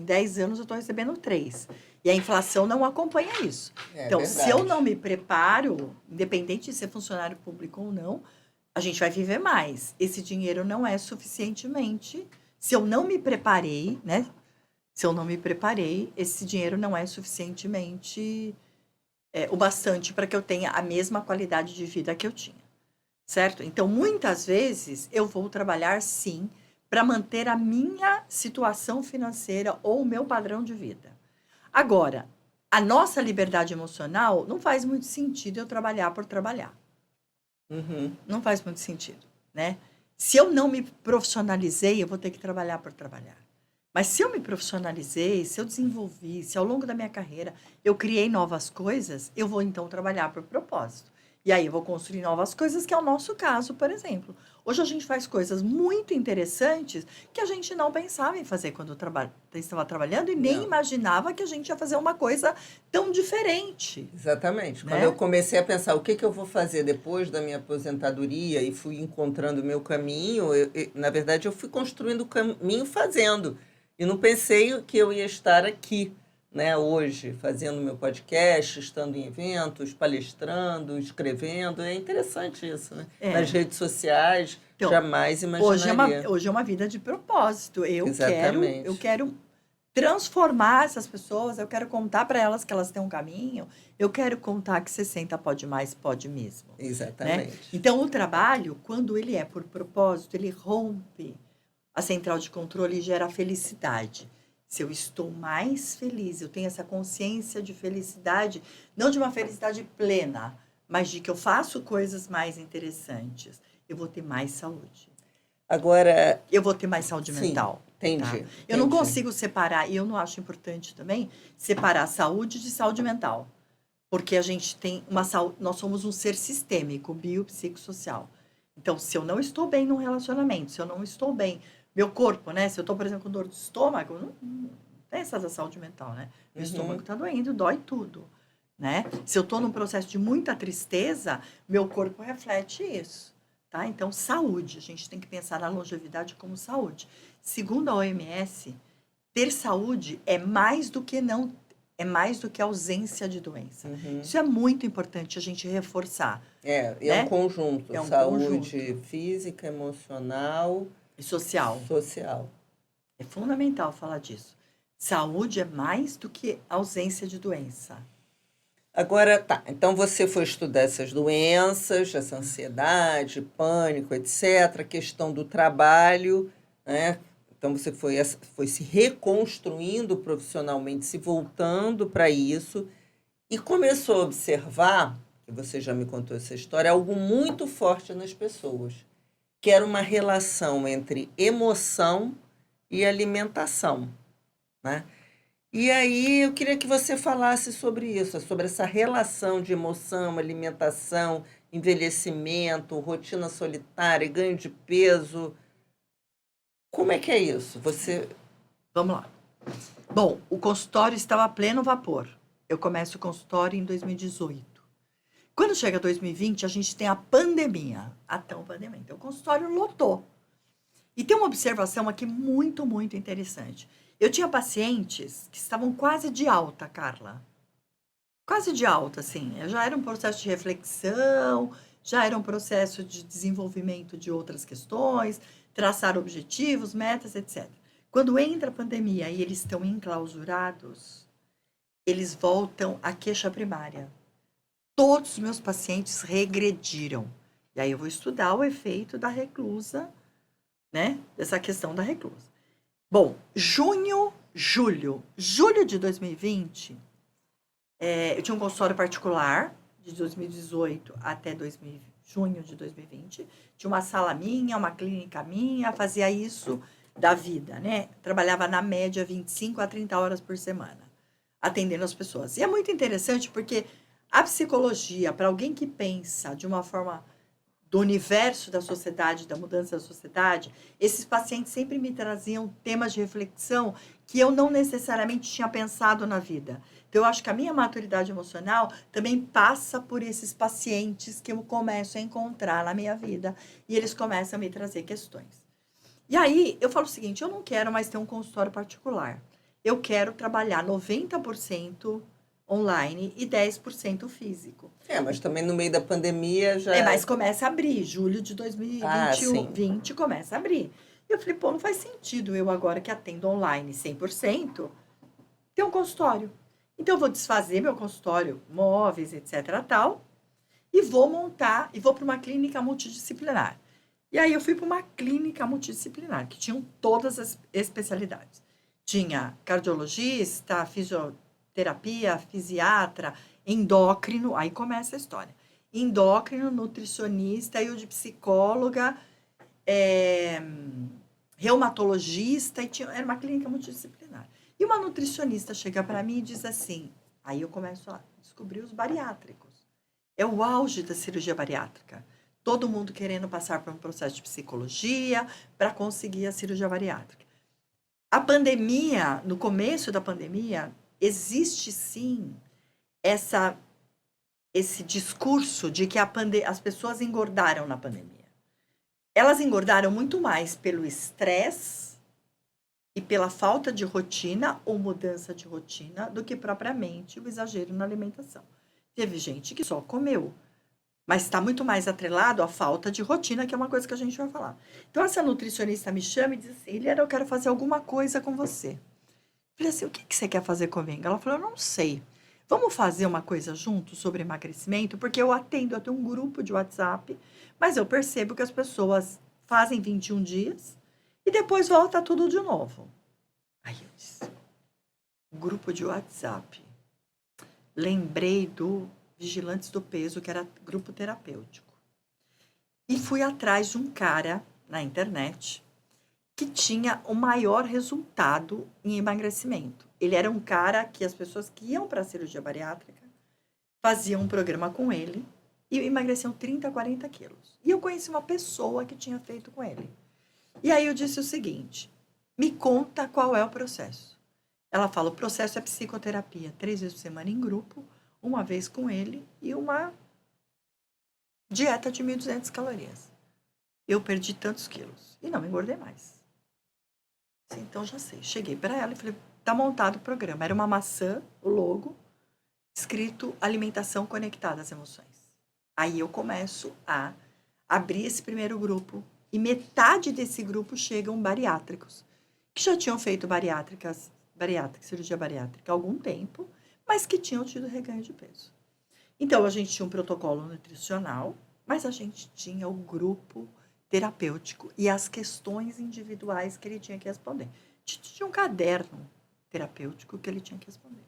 10 anos eu estou recebendo 3. E a inflação não acompanha isso. Então, verdade. Se eu não me preparo, independente de ser funcionário público ou não, a gente vai viver mais. Esse dinheiro não é suficientemente... Se eu não me preparei, né? Se eu não me preparei, esse dinheiro não é suficientemente o bastante para que eu tenha a mesma qualidade de vida que eu tinha. Certo? Então, muitas vezes, eu vou trabalhar, sim, para manter a minha situação financeira ou o meu padrão de vida. Agora, a nossa liberdade emocional não faz muito sentido eu trabalhar por trabalhar. Não faz muito sentido, né? Se eu não me profissionalizei, eu vou ter que trabalhar por trabalhar. Mas se eu me profissionalizei, se eu desenvolvi, se ao longo da minha carreira eu criei novas coisas, eu vou então trabalhar por propósito. E aí eu vou construir novas coisas, que é o nosso caso, por exemplo. Hoje a gente faz coisas muito interessantes que a gente não pensava em fazer quando estava trabalhando e nem imaginava que a gente ia fazer uma coisa tão diferente. Exatamente. Né? Quando eu comecei a pensar o que eu vou fazer depois da minha aposentadoria e fui encontrando o meu caminho, na verdade eu fui construindo o caminho fazendo. E não pensei que eu ia estar aqui, né, hoje, fazendo meu podcast, estando em eventos, palestrando, escrevendo. É interessante isso, né? Nas redes sociais, então, jamais imaginaria. Hoje é uma vida de propósito. Exatamente. Eu quero transformar essas pessoas, eu quero contar para elas que elas têm um caminho, eu quero contar que 60 pode mais, pode mesmo. Exatamente. Né? Então, o trabalho, quando ele é por propósito, ele rompe a central de controle e gera felicidade. Se eu estou mais feliz, eu tenho essa consciência de felicidade, não de uma felicidade plena, mas de que eu faço coisas mais interessantes, eu vou ter mais saúde. Agora... Eu vou ter mais saúde mental. Entendi. Tá? Eu não consigo separar, e eu não acho importante também, separar saúde de saúde mental. Porque a gente tem uma saúde, nós somos um ser sistêmico, biopsicossocial. Então, se eu não estou bem num relacionamento, se eu não estou bem meu corpo, né? Se eu tô, por exemplo, com dor de estômago, não tem essa da saúde mental, né? Meu estômago tá doendo, dói tudo, né? Se eu tô num processo de muita tristeza, meu corpo reflete isso, tá? Então, saúde. A gente tem que pensar na longevidade como saúde. Segundo a OMS, ter saúde é mais do que ausência de doença. Isso é muito importante a gente reforçar. É né? um conjunto. É um Saúde física, emocional e social. social. É fundamental falar disso. Saúde é mais do que ausência de doença. Agora, tá. Então, você foi estudar essas doenças, essa ansiedade, pânico, etc., a questão do trabalho, né? Então, você foi se reconstruindo profissionalmente, se voltando para isso, e começou a observar, que você já me contou essa história, algo muito forte nas pessoas, que era uma relação entre emoção e alimentação, né? E aí eu queria que você falasse sobre isso, sobre essa relação de emoção, alimentação, envelhecimento, rotina solitária, ganho de peso. Como é que é isso? Vamos lá. Bom, o consultório estava a pleno vapor. Eu começo o consultório em 2018. Quando chega 2020, a gente tem a pandemia. A tão pandemia. Então, o consultório lotou. E tem uma observação aqui muito, muito interessante. Eu tinha pacientes que estavam quase de alta, Carla. Quase de alta, assim. Já era um processo de reflexão, já era um processo de desenvolvimento de outras questões, traçar objetivos, metas, etc. Quando entra a pandemia e eles estão enclausurados, eles voltam à queixa primária. Todos os meus pacientes regrediram. E aí eu vou estudar o efeito da reclusa, né? Dessa questão da reclusa. Bom, julho de 2020, eu tinha um consultório particular de 2018 até junho de 2020. Tinha uma sala minha, uma clínica minha, fazia isso da vida, né? Trabalhava na média 25 a 30 horas por semana, atendendo as pessoas. E é muito interessante porque a psicologia, para alguém que pensa de uma forma do universo da sociedade, da mudança da sociedade, esses pacientes sempre me traziam temas de reflexão que eu não necessariamente tinha pensado na vida. Então, eu acho que a minha maturidade emocional também passa por esses pacientes que eu começo a encontrar na minha vida e eles começam a me trazer questões. E aí, eu falo o seguinte, eu não quero mais ter um consultório particular. Eu quero trabalhar 90% online e 10% físico. Mas também no meio da pandemia já... Mas começa a abrir, julho de 2020 começa a abrir. E eu falei, pô, não faz sentido eu agora que atendo online 100%, ter um consultório. Então, eu vou desfazer meu consultório, móveis, etc, tal, e vou montar, e vou para uma clínica multidisciplinar. E aí, eu fui para uma clínica multidisciplinar, que tinham todas as especialidades. Tinha cardiologista, fisioterapia, fisiatra, endócrino, aí começa a história. Endócrino, nutricionista, eu de psicóloga, reumatologista, e era uma clínica multidisciplinar. E uma nutricionista chega para mim e diz assim, aí eu começo a descobrir os bariátricos. É o auge da cirurgia bariátrica. Todo mundo querendo passar por um processo de psicologia para conseguir a cirurgia bariátrica. A pandemia, no começo da pandemia, existe sim esse discurso de que as pessoas engordaram na pandemia. Elas engordaram muito mais pelo estresse e pela falta de rotina ou mudança de rotina do que propriamente o exagero na alimentação. Teve gente que só comeu, mas está muito mais atrelado à falta de rotina, que é uma coisa que a gente vai falar. Então, essa nutricionista me chama e diz assim, Eliana, eu quero fazer alguma coisa com você. Eu falei assim, o que você quer fazer comigo? Ela falou, eu não sei. Vamos fazer uma coisa junto sobre emagrecimento? Porque eu tenho um grupo de WhatsApp, mas eu percebo que as pessoas fazem 21 dias e depois volta tudo de novo. Aí eu disse, grupo de WhatsApp. Lembrei do Vigilantes do Peso, que era grupo terapêutico. E fui atrás de um cara na internet que tinha o maior resultado em emagrecimento. Ele era um cara que as pessoas que iam para a cirurgia bariátrica faziam um programa com ele e emagreciam 30, 40 quilos. E eu conheci uma pessoa que tinha feito com ele. E aí eu disse o seguinte, me conta qual é o processo. Ela fala, o processo é psicoterapia, 3 vezes por semana em grupo, uma vez com ele e uma dieta de 1.200 calorias. Eu perdi tantos quilos e não engordei mais. Então já sei. Cheguei para ela e falei, tá montado o programa. Era uma maçã, o logo, escrito alimentação conectada às emoções. Aí eu começo a abrir esse primeiro grupo e metade desse grupo chegam bariátricos, que já tinham feito cirurgia bariátrica há algum tempo, mas que tinham tido reganho de peso. Então, a gente tinha um protocolo nutricional, mas a gente tinha o grupo terapêutico e as questões individuais que ele tinha que responder. Tinha um caderno terapêutico que ele tinha que responder.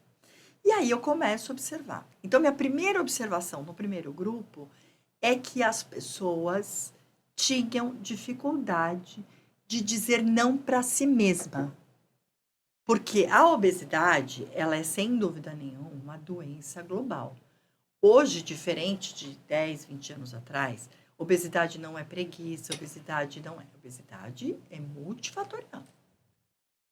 E aí eu começo a observar. Então, minha primeira observação no primeiro grupo é que as pessoas tinham dificuldade de dizer não para si mesma. Porque a obesidade, ela é, sem dúvida nenhuma, uma doença global. Hoje, diferente de 10, 20 anos atrás, obesidade não é preguiça, obesidade é multifatorial.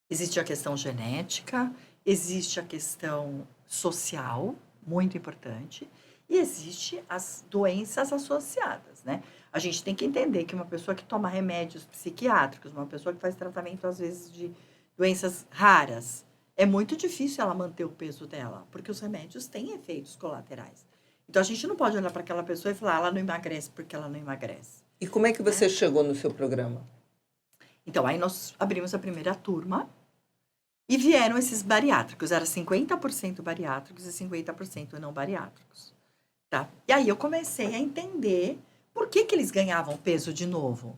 Existe a questão genética, existe a questão social, muito importante, e existe as doenças associadas, né? A gente tem que entender que uma pessoa que toma remédios psiquiátricos, uma pessoa que faz tratamento, às vezes, de doenças raras, é muito difícil ela manter o peso dela, porque os remédios têm efeitos colaterais. Então, a gente não pode olhar para aquela pessoa e falar, ela não emagrece porque ela não emagrece. E como é que você chegou no seu programa? Então, aí nós abrimos a primeira turma e vieram esses bariátricos. Era 50% bariátricos e 50% não bariátricos. Tá? E aí eu comecei a entender por que eles ganhavam peso de novo.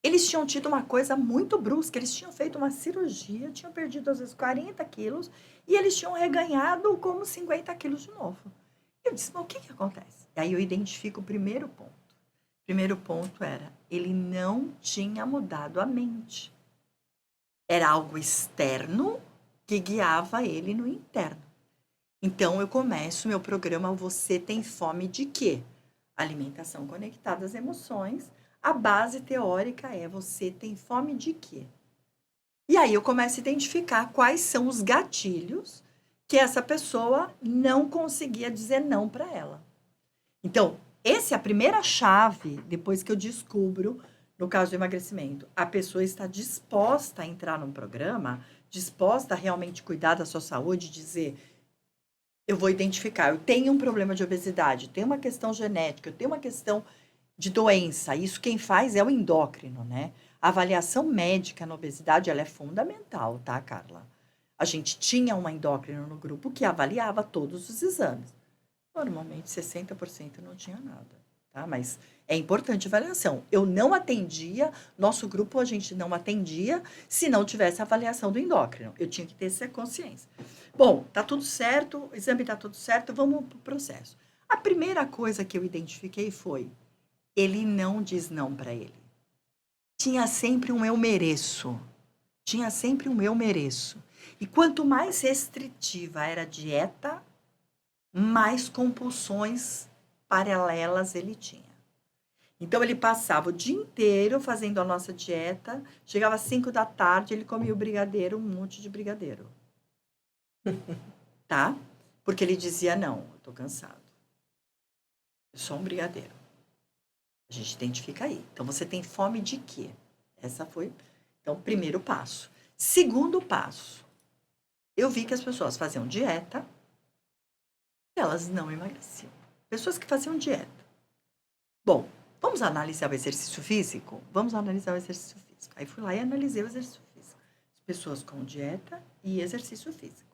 Eles tinham tido uma coisa muito brusca, eles tinham feito uma cirurgia, tinham perdido às vezes 40 quilos e eles tinham reganhado como 50 quilos de novo. Eu disse, mas o que acontece? E aí eu identifico o primeiro ponto. O primeiro ponto era, ele não tinha mudado a mente. Era algo externo que guiava ele no interno. Então, eu começo meu programa Você Tem Fome de Quê? Alimentação conectada às emoções. A base teórica é você tem fome de quê? E aí eu começo a identificar quais são os gatilhos que essa pessoa não conseguia dizer não para ela. Então, essa é a primeira chave, depois que eu descubro, no caso do emagrecimento, a pessoa está disposta a entrar num programa, disposta a realmente cuidar da sua saúde, dizer, eu vou identificar, eu tenho um problema de obesidade, eu tenho uma questão genética, eu tenho uma questão de doença. Isso quem faz é o endócrino, né? A avaliação médica na obesidade, ela é fundamental, tá, Carla? A gente tinha uma endócrino no grupo que avaliava todos os exames. Normalmente, 60% não tinha nada, tá? Mas é importante a avaliação. Eu não atendia, nosso grupo a gente não atendia se não tivesse a avaliação do endócrino. Eu tinha que ter essa consciência. Bom, tá tudo certo, o exame tá tudo certo, vamos pro processo. A primeira coisa que eu identifiquei foi, ele não diz não para ele. Tinha sempre um eu mereço. Tinha sempre um eu mereço. E quanto mais restritiva era a dieta, mais compulsões paralelas ele tinha. Então, ele passava o dia inteiro fazendo a nossa dieta, chegava às 5 da tarde, ele comia o brigadeiro, um monte de brigadeiro. Tá? Porque ele dizia, não, eu tô cansado. É só um brigadeiro. A gente identifica aí. Então, você tem fome de quê? Essa foi, então, o primeiro passo. Segundo passo, eu vi que as pessoas faziam dieta e elas não emagreciam. Pessoas que faziam dieta. Bom, vamos analisar o exercício físico? Vamos analisar o exercício físico. Aí fui lá e analisei o exercício físico. Pessoas com dieta e exercício físico.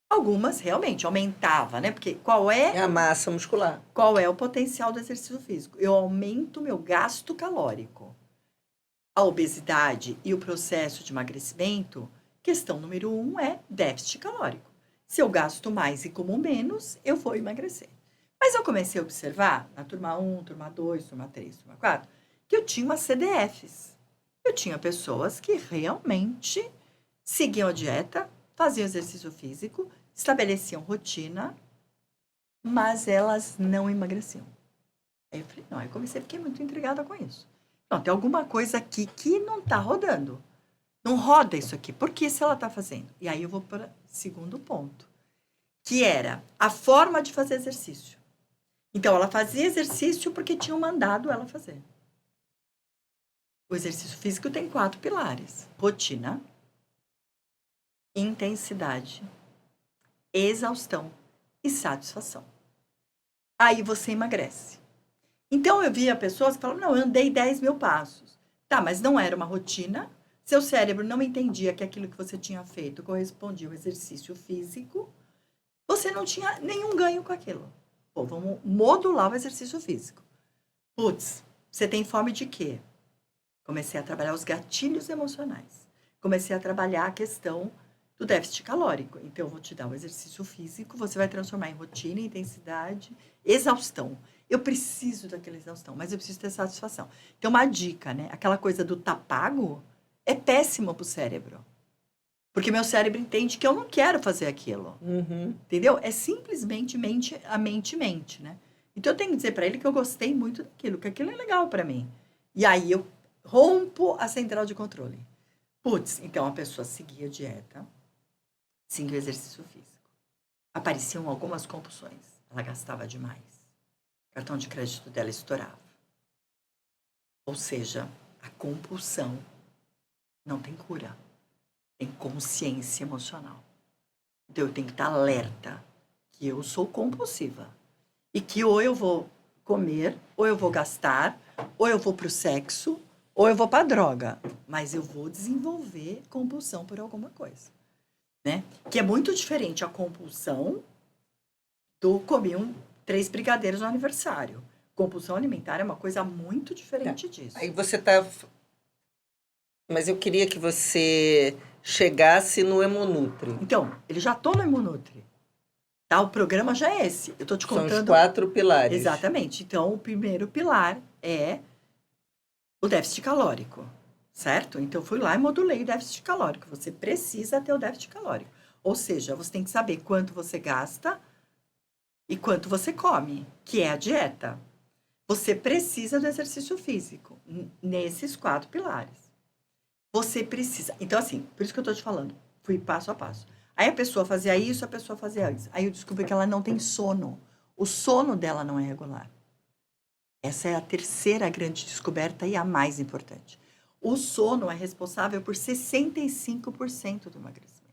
Algumas realmente aumentava, né? Porque qual é... É a massa muscular. Qual é o potencial do exercício físico? Eu aumento meu gasto calórico. A obesidade e o processo de emagrecimento, questão número 1 é déficit calórico. Se eu gasto mais e como menos, eu vou emagrecer. Mas eu comecei a observar, na turma 1, turma 2, turma 3, turma 4, que eu tinha umas CDFs. Eu tinha pessoas que realmente seguiam a dieta, faziam exercício físico, estabeleciam rotina, mas elas não emagreciam. Aí eu falei, não, aí comecei, fiquei muito intrigada com isso. Não, tem alguma coisa aqui que não está rodando. Não roda isso aqui. Por que se ela está fazendo? E aí eu vou para o segundo ponto, que era a forma de fazer exercício. Então, ela fazia exercício porque tinham mandado ela fazer. O exercício físico tem 4 pilares: rotina, intensidade, exaustão e satisfação. Aí você emagrece. Então, eu via pessoas que falavam, não, eu andei 10 mil passos. Tá, mas não era uma rotina. Seu cérebro não entendia que aquilo que você tinha feito correspondia ao exercício físico. Você não tinha nenhum ganho com aquilo. Pô, vamos modular o exercício físico. Putz, você tem fome de quê? Comecei a trabalhar os gatilhos emocionais. Comecei a trabalhar a questão do déficit calórico. Então, eu vou te dar o exercício físico, você vai transformar em rotina, intensidade, exaustão. Eu preciso daquela exaustão, mas eu preciso ter satisfação. Então, uma dica, né? Aquela coisa do tá pago é péssimo pro cérebro. Porque meu cérebro entende que eu não quero fazer aquilo. Entendeu? É simplesmente a mente, né? Então, eu tenho que dizer para ele que eu gostei muito daquilo, que aquilo é legal para mim. E aí, eu rompo a central de controle. Putz, então a pessoa seguia a dieta, seguia o exercício físico. Apareciam algumas compulsões. Ela gastava demais. O cartão de crédito dela estourava. Ou seja, a compulsão não tem cura. Tem consciência emocional. Então, eu tenho que estar alerta que eu sou compulsiva. E que ou eu vou comer, ou eu vou gastar, ou eu vou para o sexo, ou eu vou para a droga. Mas eu vou desenvolver compulsão por alguma coisa. Né? Que é muito diferente a compulsão do comer 3 brigadeiros no aniversário. Compulsão alimentar é uma coisa muito diferente disso. Aí você tá... Mas eu queria que você chegasse no Hemonutri. Então, ele já tô no Hemonutri. Tá? O programa já é esse. Eu tô te contando... São os 4 pilares. Exatamente. Então, o primeiro pilar é o déficit calórico, certo? Então, eu fui lá e modulei o déficit calórico. Você precisa ter o déficit calórico. Ou seja, você tem que saber quanto você gasta e quanto você come, que é a dieta. Você precisa do exercício físico, nesses 4 pilares. Você precisa... Então, assim, por isso que eu tô te falando, fui passo a passo. Aí a pessoa fazia isso, a pessoa fazia isso. Aí eu descobri que ela não tem sono. O sono dela não é regular. Essa é a terceira grande descoberta e a mais importante. O sono é responsável por 65% do emagrecimento.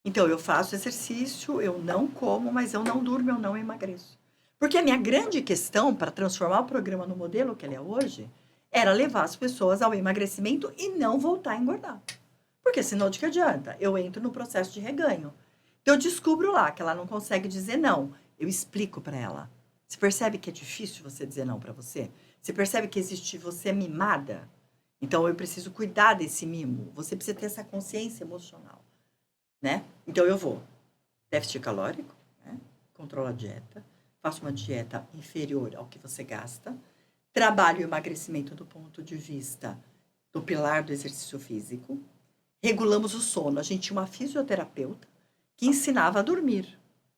Então, eu faço exercício, eu não como, mas eu não durmo, eu não emagreço. Porque a minha grande questão para transformar o programa no modelo que ele é hoje era levar as pessoas ao emagrecimento e não voltar a engordar. Porque senão de que adianta? Eu entro no processo de reganho. Então, eu descubro lá que ela não consegue dizer não. Eu explico para ela. Você percebe que é difícil você dizer não para você? Você percebe que existe você mimada? Então, eu preciso cuidar desse mimo. Você precisa ter essa consciência emocional, né? Então, eu vou. Déficit calórico, né? Controlo a dieta. Faço uma dieta inferior ao que você gasta. Trabalho o emagrecimento do ponto de vista do pilar do exercício físico. Regulamos o sono. A gente tinha uma fisioterapeuta que ensinava a dormir.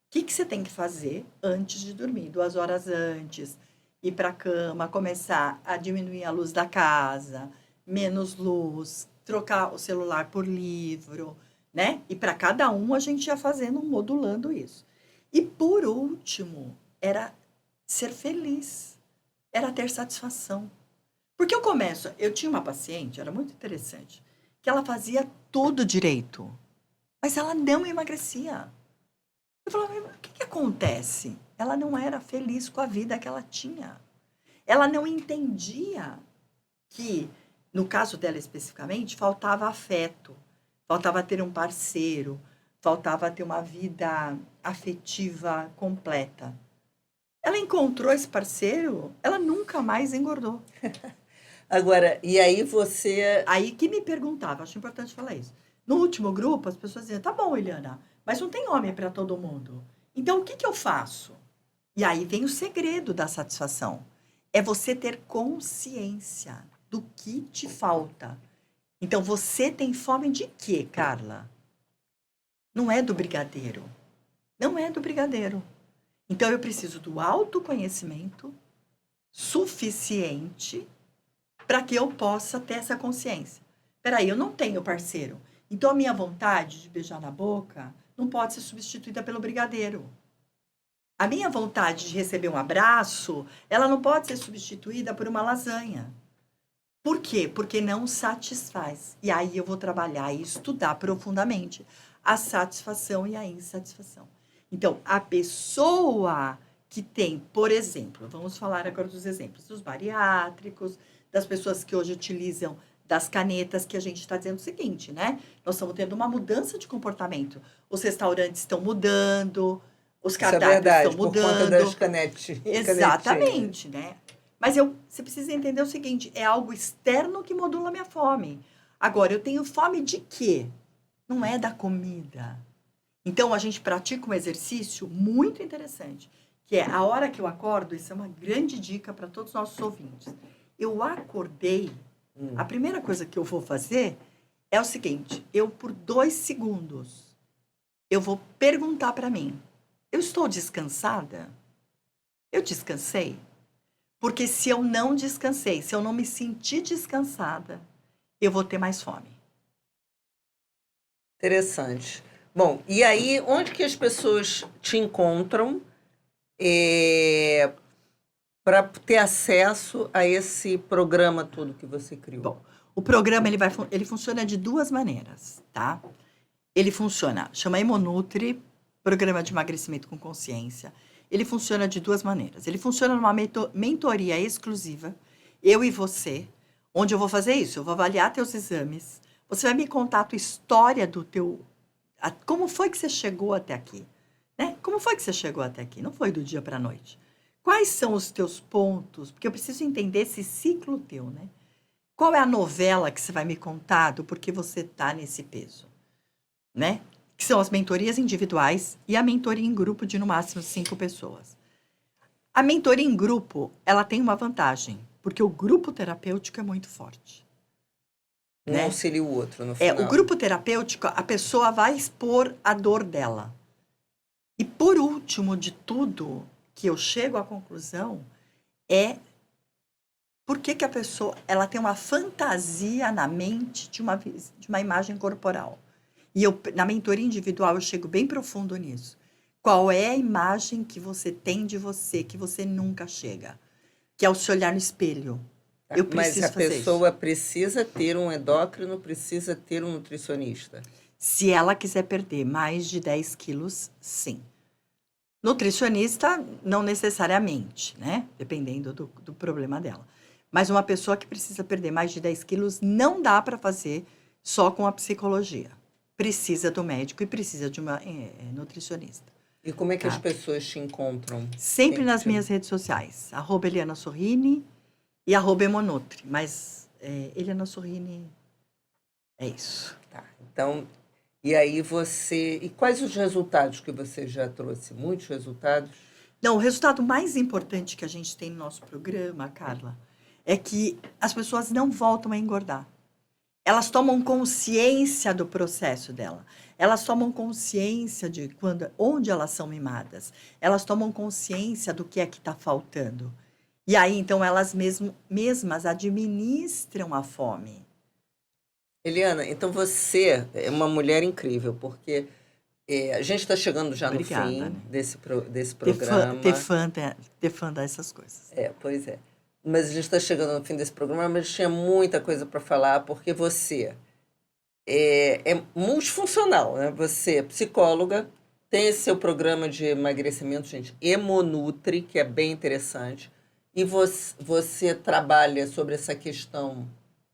O que você tem que fazer antes de dormir? 2 horas antes, ir para a cama, começar a diminuir a luz da casa, menos luz, trocar o celular por livro, né? E para cada um a gente ia fazendo, modulando isso. E por último, era ser feliz, era ter satisfação. Porque eu tinha uma paciente, era muito interessante, que ela fazia tudo direito, mas ela não emagrecia. Eu falava, o que acontece? Ela não era feliz com a vida que ela tinha. Ela não entendia que, no caso dela especificamente, faltava afeto, faltava ter um parceiro, faltava ter uma vida afetiva completa. Ela encontrou esse parceiro, ela nunca mais engordou. Agora, e aí você... Aí que me perguntava, acho importante falar isso. No último grupo, as pessoas diziam, tá bom, Eliana, mas não tem homem para todo mundo. Então, o que eu faço? E aí vem o segredo da satisfação. É você ter consciência do que te falta. Então, você tem fome de quê, Carla? Não é do brigadeiro. Não é do brigadeiro. Então, eu preciso do autoconhecimento suficiente para que eu possa ter essa consciência. Peraí, eu não tenho parceiro. Então, a minha vontade de beijar na boca não pode ser substituída pelo brigadeiro. A minha vontade de receber um abraço, ela não pode ser substituída por uma lasanha. Por quê? Porque não satisfaz. E aí eu vou trabalhar e estudar profundamente a satisfação e a insatisfação. Então, a pessoa que tem, por exemplo, vamos falar agora dos exemplos dos bariátricos, das pessoas que hoje utilizam das canetas, que a gente está dizendo o seguinte, né? Nós estamos tendo uma mudança de comportamento. Os restaurantes estão mudando, os cardápios estão mudando. Por conta das canetinhas. Exatamente, né? Mas você precisa entender o seguinte, é algo externo que modula a minha fome. Agora, eu tenho fome de quê? Não é da comida. Então, a gente pratica um exercício muito interessante, que é a hora que eu acordo, isso é uma grande dica para todos os nossos ouvintes. Eu acordei, a primeira coisa que eu vou fazer é o seguinte, eu por 2 segundos, eu vou perguntar para mim, eu estou descansada? Eu descansei? Porque se eu não descansei, se eu não me sentir descansada, eu vou ter mais fome. Interessante. Bom, e aí, onde que as pessoas te encontram para ter acesso a esse programa todo que você criou? Bom, o programa ele funciona de 2 maneiras, tá? Ele funciona, chama Hemonutri, Programa de Emagrecimento com Consciência. Ele funciona de 2 maneiras. Ele funciona numa mentoria exclusiva, eu e você, onde eu vou fazer isso. Eu vou avaliar teus exames. Você vai me contar a tua história do teu... como foi que você chegou até aqui? Né? Como foi que você chegou até aqui? Não foi do dia para a noite. Quais são os teus pontos? Porque eu preciso entender esse ciclo teu, né? Qual é a novela que você vai me contar do porquê você está nesse peso? Né? Que são as mentorias individuais e a mentoria em grupo de no máximo 5 pessoas. A mentoria em grupo, ela tem uma vantagem, porque o grupo terapêutico é muito forte. Um né? auxilia o outro no final. O grupo terapêutico, a pessoa vai expor a dor dela. E por último de tudo, que eu chego à conclusão, é por que a pessoa ela tem uma fantasia na mente de uma imagem corporal. E na mentoria individual eu chego bem profundo nisso. Qual é a imagem que você tem de você, que você nunca chega? Que é o se olhar no espelho. Eu preciso Mas a fazer pessoa isso. precisa ter um endócrino, precisa ter um nutricionista. Se ela quiser perder mais de 10 quilos, sim. Nutricionista, não necessariamente, né? Dependendo do problema dela. Mas uma pessoa que precisa perder mais de 10 quilos, não dá para fazer só com a psicologia. Precisa do médico e precisa de uma nutricionista. E como é que Tá. as pessoas te encontram? Sempre nas minhas redes sociais. @Eliana Sorrini e @Hemonutri. Mas Eliana Sorrini é isso. Tá. Então, e aí e quais os resultados que você já trouxe? Muitos resultados? Não, o resultado mais importante que a gente tem no nosso programa, Carla, é que as pessoas não voltam a engordar. Elas tomam consciência do processo dela. Elas tomam consciência de onde elas são mimadas. Elas tomam consciência do que é que está faltando. E aí, então, elas mesmas administram a fome. Eliana, então você é uma mulher incrível, porque a gente está chegando já Obrigada, no fim né? desse programa. Ter fã dessas coisas. Pois é. Mas a gente está chegando no fim desse programa, mas tinha muita coisa para falar, porque você é multifuncional, né? Você é psicóloga, tem esse seu programa de emagrecimento, gente, Hemonutri, que é bem interessante, e você trabalha sobre essa questão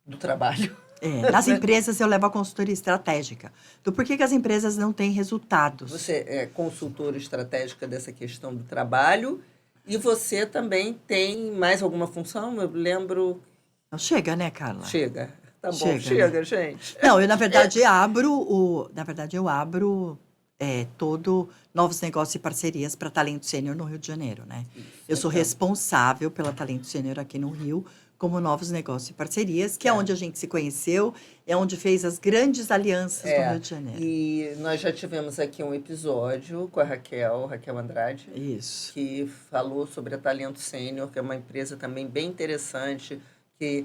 do trabalho. Nas empresas, eu levo a consultoria estratégica. Do porquê que as empresas não têm resultados. Você é consultora estratégica dessa questão do trabalho, e você também tem mais alguma função? Eu lembro... Não chega, né, Carla? Chega. Tá bom, chega, né? Gente. Não, eu, na verdade, eu abro todo novos negócios e parcerias para Talento Sênior no Rio de Janeiro, né? Isso, eu sou então. responsável pela Talento Sênior aqui no Rio, como novos negócios e parcerias, que é onde a gente se conheceu, é onde fez as grandes alianças no Rio de Janeiro. E nós já tivemos aqui um episódio com a Raquel Andrade, Isso. que falou sobre a Talento Sênior, que é uma empresa também bem interessante, que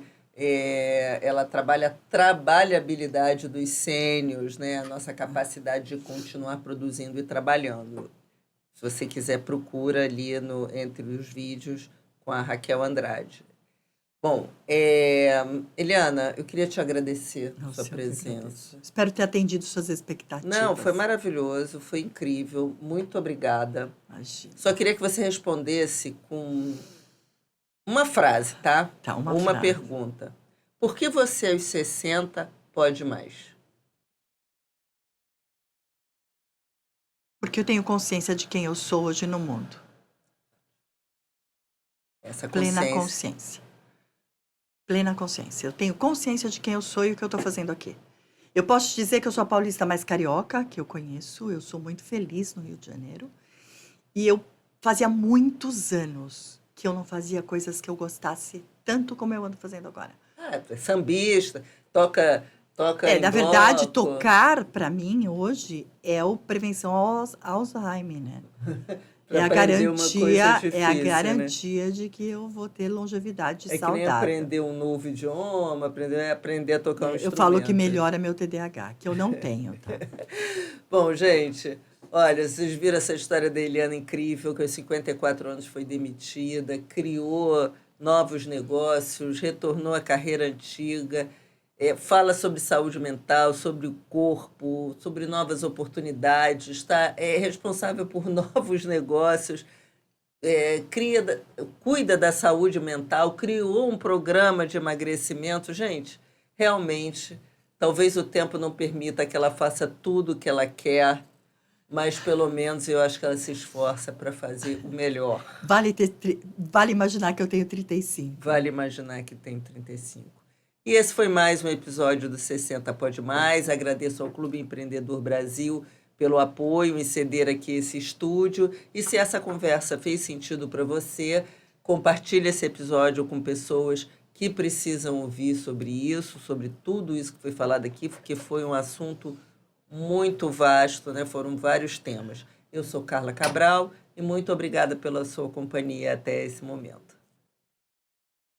Ela trabalha a trabalhabilidade dos sêniors, né? A nossa capacidade de continuar produzindo e trabalhando. Se você quiser, procura ali entre os vídeos com a Raquel Andrade. Bom, Eliana, eu queria te agradecer a sua presença. Espero ter atendido suas expectativas. Não, foi maravilhoso, foi incrível. Muito obrigada. Imagina. Só queria que você respondesse com uma frase, tá? Tá, uma pergunta. Por que você, aos 60, pode mais? Porque eu tenho consciência de quem eu sou hoje no mundo. Essa consciência. Plena consciência. Plena consciência. Eu tenho consciência de quem eu sou e o que eu estou fazendo aqui. Eu posso te dizer que eu sou a paulista mais carioca que eu conheço. Eu sou muito feliz no Rio de Janeiro. E eu fazia muitos anos que eu não fazia coisas que eu gostasse tanto como eu ando fazendo agora. É sambista, toca na verdade, tocar, para mim, hoje, é a prevenção ao Alzheimer, né? É a garantia, né? De que eu vou ter longevidade saudável. É que nem aprender um novo idioma, aprender a tocar um instrumento. Eu falo que melhora meu TDAH, que eu não tenho, tá? Bom, gente, olha, vocês viram essa história da Eliana incrível, que aos 54 anos foi demitida, criou novos negócios, retornou à carreira antiga, fala sobre saúde mental, sobre o corpo, sobre novas oportunidades, é responsável por novos negócios, cuida da saúde mental, criou um programa de emagrecimento. Gente, realmente, talvez o tempo não permita que ela faça tudo o que ela quer, mas pelo menos eu acho que ela se esforça para fazer o melhor. Vale imaginar que eu tenho 35. Vale imaginar que tem 35. E esse foi mais um episódio do 60 Pode Mais. Agradeço ao Clube Empreendedor Brasil pelo apoio em ceder aqui esse estúdio. E se essa conversa fez sentido para você, compartilhe esse episódio com pessoas que precisam ouvir sobre isso, sobre tudo isso que foi falado aqui, porque foi um assunto muito vasto, né? Foram vários temas. Eu sou Carla Cabral e muito obrigada pela sua companhia até esse momento.